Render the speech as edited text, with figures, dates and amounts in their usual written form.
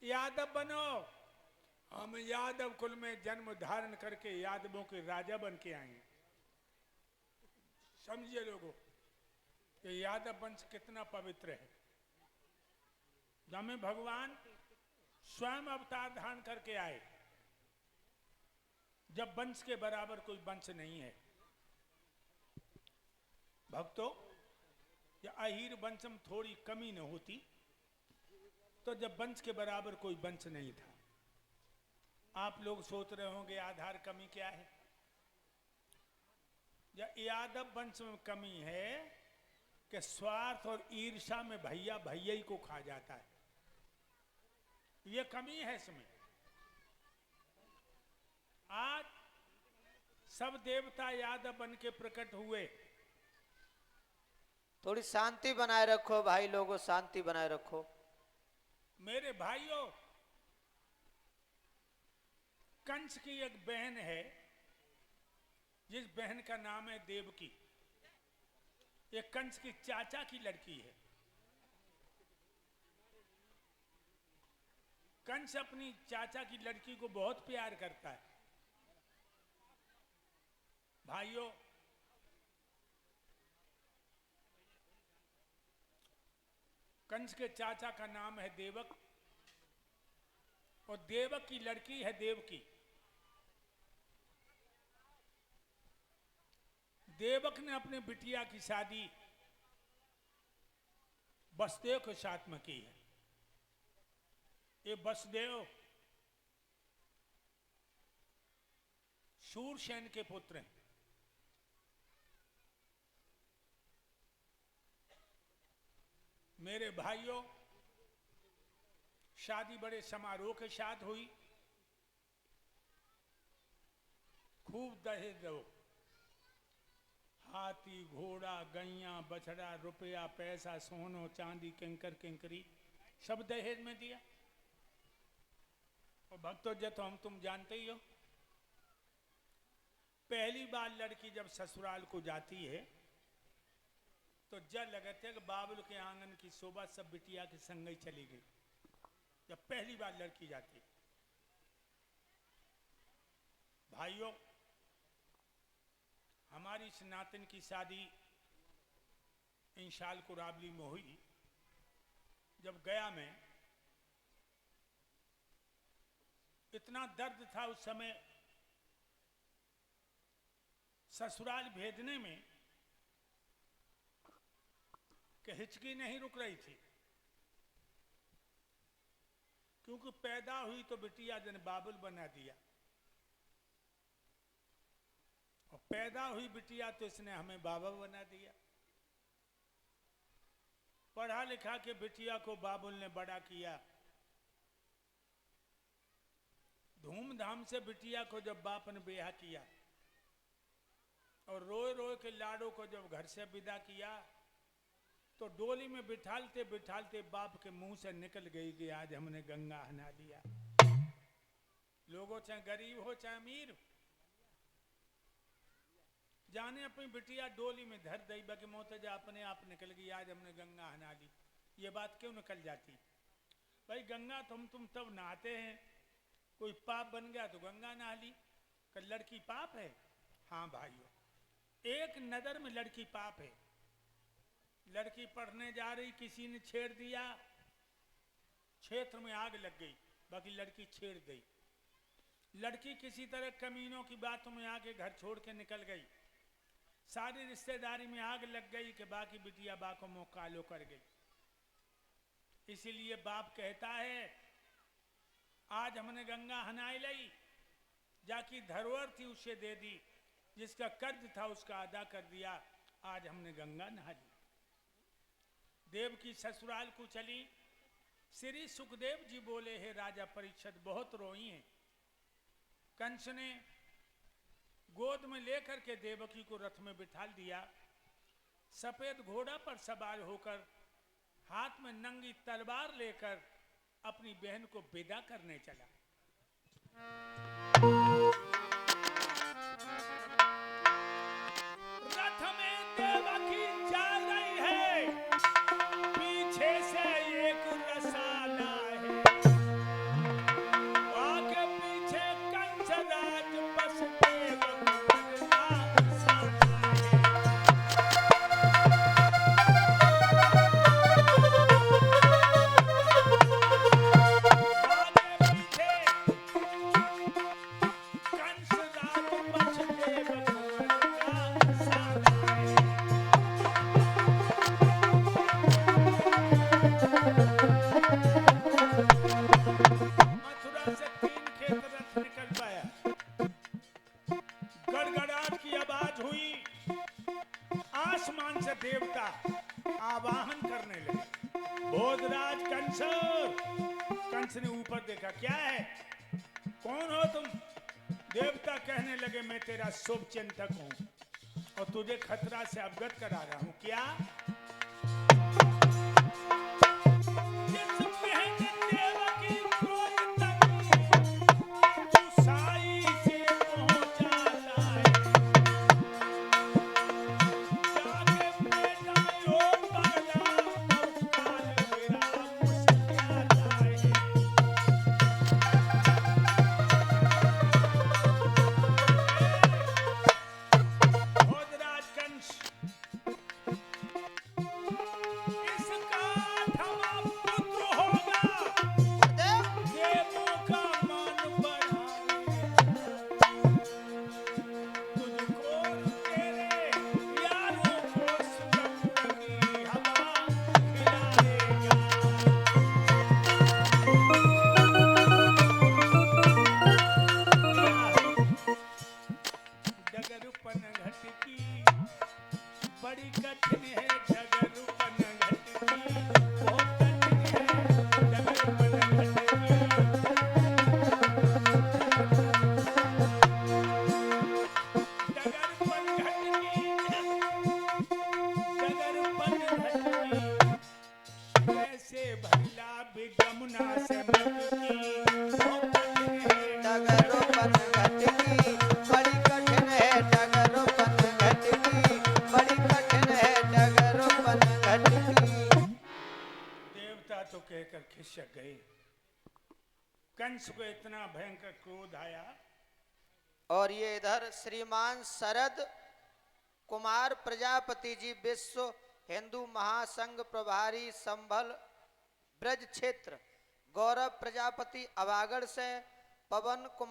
यादव बनो। हम यादव कुल में जन्म धारण करके यादवों के राजा बन के आए। समझिए लोगों कि यादव वंश कितना पवित्र है। हमें भगवान स्वयं अवतार धारण करके आए, जब वंश के बराबर कोई वंश नहीं है। भक्तों, या अहीर वंश में थोड़ी कमी न होती तो जब वंश के बराबर कोई वंश नहीं था। आप लोग सोच रहे होंगे आधार कमी क्या है? या यादव वंश में कमी है कि स्वार्थ और ईर्ष्या में भैया भैया ही को खा जाता है। ये कमी है इसमें। आज सब देवता यादव बन के प्रकट हुए। थोड़ी शांति बनाए रखो भाई लोगों, शांति बनाए रखो। मेरे भाइयों, कंस की एक बहन है, जिस बहन का नाम है देवकी। ये कंस की चाचा की लड़की है। कंस अपनी चाचा की लड़की को बहुत प्यार करता है। भाइयों, कंस के चाचा का नाम है देवक और देवक की लड़की है देवकी। देवक ने अपने बिटिया की शादी वसुदेव के साथ में की है। ये वसुदेव शूरसेन के पुत्र हैं। मेरे भाइयों, शादी बड़े समारोह के साथ हुई। खूब दहेज दो, हाथी घोड़ा गैया बछड़ा रुपया पैसा सोनो चांदी किंकर किंकरी सब दहेज में दिया। और भक्तों, जो तो हम तुम जानते ही हो, पहली बार लड़की जब ससुराल को जाती है तो जब लगते है कि बाबुल के आंगन की शोभा सब बिटिया के संग ही चली गई। जब पहली बार लड़की जाती है। भाइयों, हमारी सनातन की शादी इंशाल कुराबली में हुई। जब गया में इतना दर्द था उस समय ससुराल भेजने में कि हिचकी नहीं रुक रही थी। क्योंकि पैदा हुई तो बिटिया जन बाबुल बना दिया, और पैदा हुई बिटिया तो इसने हमें बाबा बना दिया। पढ़ा लिखा के बिटिया को बाबुल ने बड़ा किया। धूमधाम से बिटिया को जब बाप ने ब्याह किया और रोए रोए के लाडो को जब घर से विदा किया तो डोली में बिठालते बिठालते बाप के मुंह से निकल गई कि आज हमने गंगा नहा लिया। लोगों चाहे गरीब हो चाहे अमीर, जाने अपनी बिटिया डोली में धर दई बाकी मोतजा अपने आप निकल गई, आज हमने गंगा नहा ली। ये बात क्यों निकल जाती? भाई गंगा तुम तब नहाते हैं, कोई पाप बन गया तो गंगा नहा ली। कि लड़की पाप है? हाँ भाइयों, एक नजर में लड़की पाप है। लड़की पढ़ने जा रही, किसी ने छेड़ दिया, क्षेत्र में आग लग गई, बाकी लड़की छेड़ गई। लड़की किसी तरह कमीनों की बातों में आके घर छोड़ के निकल गई, सारी रिश्तेदारी में आग लग गई कि बाकी बिटिया बा को मुँह कालो कर गई। इसीलिए बाप कहता है आज हमने गंगा हनाई लाई, जाकी धरोहर थी उसे दे दी, जिसका कर्ज था उसका अदा कर दिया, आज हमने गंगा नहा ली। देव की ससुराल को चली। श्री सुखदेव जी बोले, हे राजा परीक्षित बहुत रोई हैं। कंस ने गोद में लेकर के देवकी को रथ में बिठा दिया। सफेद घोड़ा पर सवार होकर हाथ में नंगी तलवार लेकर अपनी बहन को विदा करने चला। रथ में देवकी जा रही है, पीछे से एक रसाला है। आवाज हुई, आसमान से देवता आवाहन करने लगे, भोजराज कंस। कंस ने ऊपर देखा, क्या है, कौन हो तुम? देवता कहने लगे, मैं तेरा शुभ चिंतक हूं और तुझे खतरा से अवगत करा रहा हूं। क्या? बड़ी कठिन है डगरूपन घटकी, बहुत कठिन है डगरूपन घटकी। डगरूपन घटकी, डगरूपन घटकी, कैसे भैला बिगमना से मटकी, बहुत कठिन है डगरूपन घटकी, बड़ी कठिन है डगरूपन घटकी, बड़ी कठिन है डगरूपन घटकी। देवता तो कहकर खिसक गए। कंस को इतना भयंकर क्रोध आया। और ये इधर श्रीमान शरद कुमार प्रजापति जी, विश्व हिंदू महासंघ प्रभारी संभल ब्रज क्षेत्र, गौरव प्रजापति अवागढ़ से, पवन कुमार